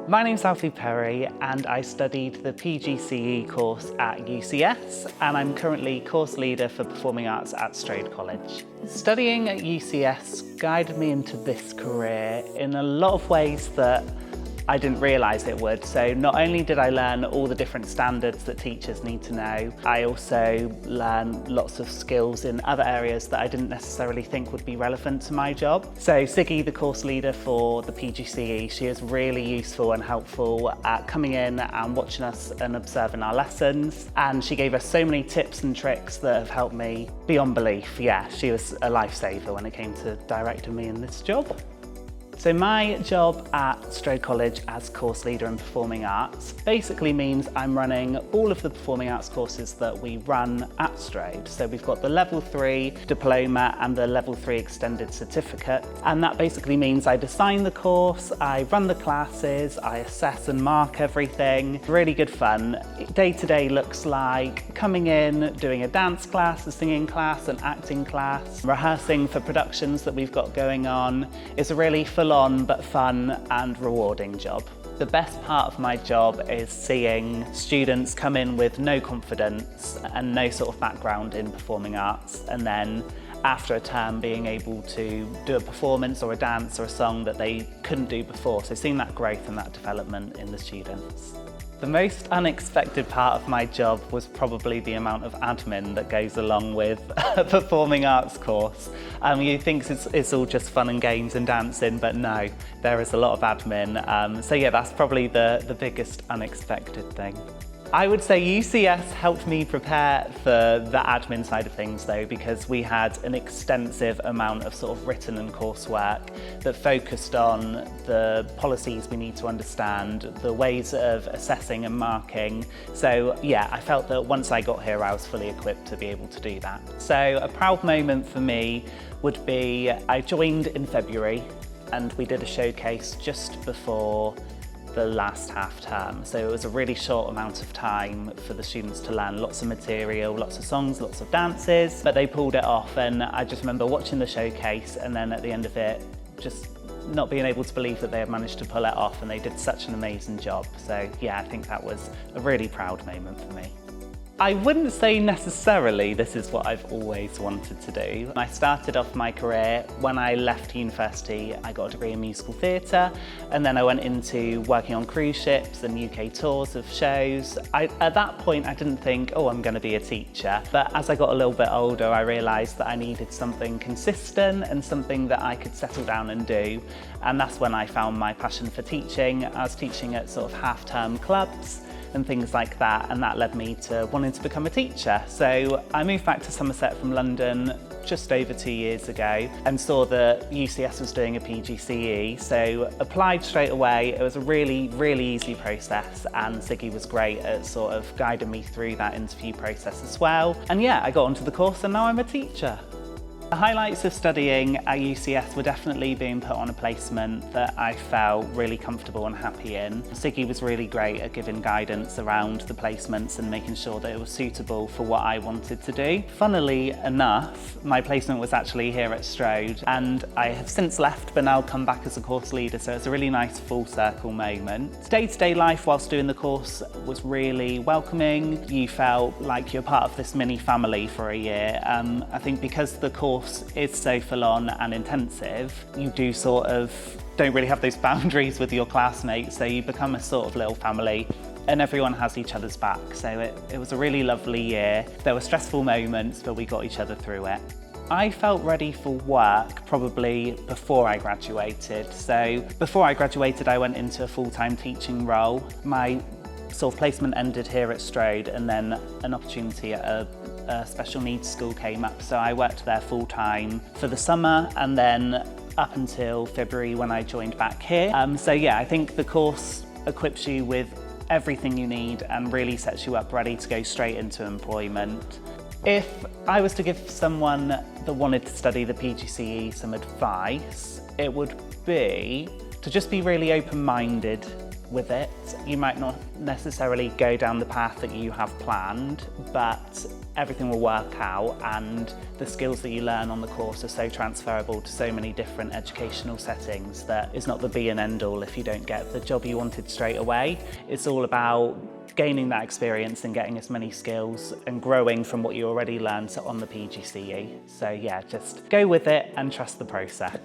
My name's Alfie and I studied the PGCE course at UCS and I'm currently course leader for Performing Arts at Strode College. Studying at UCS guided me into this career in a lot of ways that I didn't realise it would. So not only did I learn all the different standards that teachers need to know, I also learned lots of skills in other areas that I didn't necessarily think would be relevant to my job. So Siggy, the course leader for the PGCE, she is really useful and helpful at coming in and watching us and observing our lessons. And she gave us so many tips and tricks that have helped me beyond belief. Yeah, she was a lifesaver when it came to directing me in this job. So my job at Strode College as course leader in Performing Arts basically means I'm running all of the Performing Arts courses that we run at Strode. So we've got the Level 3 Diploma and the Level 3 Extended Certificate. And that basically means I design the course, I run the classes, I assess and mark everything. Really good fun. Day to day looks like coming in, doing a dance class, a singing class, an acting class, rehearsing for productions that we've got going on. It's a really full-on but fun and rewarding job. The best part of my job is seeing students come in with no confidence and no sort of background in performing arts, and then after a term being able to do a performance or a dance or a song that they couldn't do before. So seeing that growth and that development in the students. The most unexpected part of my job was probably the amount of admin that goes along with a performing arts course. You think it's all just fun and games and dancing, but no, there is a lot of admin. So yeah, that's probably the biggest unexpected thing. I would say UCS helped me prepare for the admin side of things though, because we had an extensive amount of sort of written and coursework that focused on the policies we need to understand, the ways of assessing and marking. So yeah, I felt that once I got here I was fully equipped to be able to do that. So a proud moment for me would be I joined in February and we did a showcase just before the last half term. So it was a really short amount of time for the students to learn lots of material, lots of songs, lots of dances, but they pulled it off. And I just remember watching the showcase and then at the end of it, just not being able to believe that they had managed to pull it off, and they did such an amazing job. So yeah, I think that was a really proud moment for me. I wouldn't say necessarily this is what I've always wanted to do. I started off my career when I left university. I got a degree in musical theatre, and then I went into working on cruise ships and UK tours of shows. At that point I didn't think, oh, I'm going to be a teacher, but as I got a little bit older I realised that I needed something consistent and something that I could settle down and do, and that's when I found my passion for teaching. I was teaching at sort of half-term clubs and things like that, and that led me to wanting to become a teacher. So I moved back to Somerset from London just over 2 years ago and saw that UCS was doing a PGCE, so applied straight away. It was a really easy process, and Siggy was great at sort of guiding me through that interview process as well. And yeah, I got onto the course and now I'm a teacher. The highlights of studying at UCS were definitely being put on a placement that I felt really comfortable and happy in. Siggy was really great at giving guidance around the placements and making sure that it was suitable for what I wanted to do. Funnily enough, my placement was actually here at Strode, and I have since left but now come back as a course leader, so it's a really nice full circle moment. Day-to-day life whilst doing the course was really welcoming. You felt like you're part of this mini family for a year. I think because the course is so full-on and intensive, you do don't really have those boundaries with your classmates, so you become a sort of little family and everyone has each other's back. So it was a really lovely year. There were stressful moments, but we got each other through it. I felt ready for work probably before I graduated. So before I graduated, I went into a full-time teaching role. My sort of placement ended here at Strode, and then an opportunity at a special needs school came up, so I worked there full-time for the summer and then up until February when I joined back here. So yeah, I think the course equips you with everything you need and really sets you up ready to go straight into employment. If I was to give someone that wanted to study the PGCE some advice, it would be to just be really open-minded with it. You might not necessarily go down the path that you have planned, but everything will work out, and the skills that you learn on the course are so transferable to so many different educational settings that it's not the be and end all if you don't get the job you wanted straight away. It's all about gaining that experience and getting as many skills and growing from what you already learned on the PGCE. So yeah, just go with it and trust the process.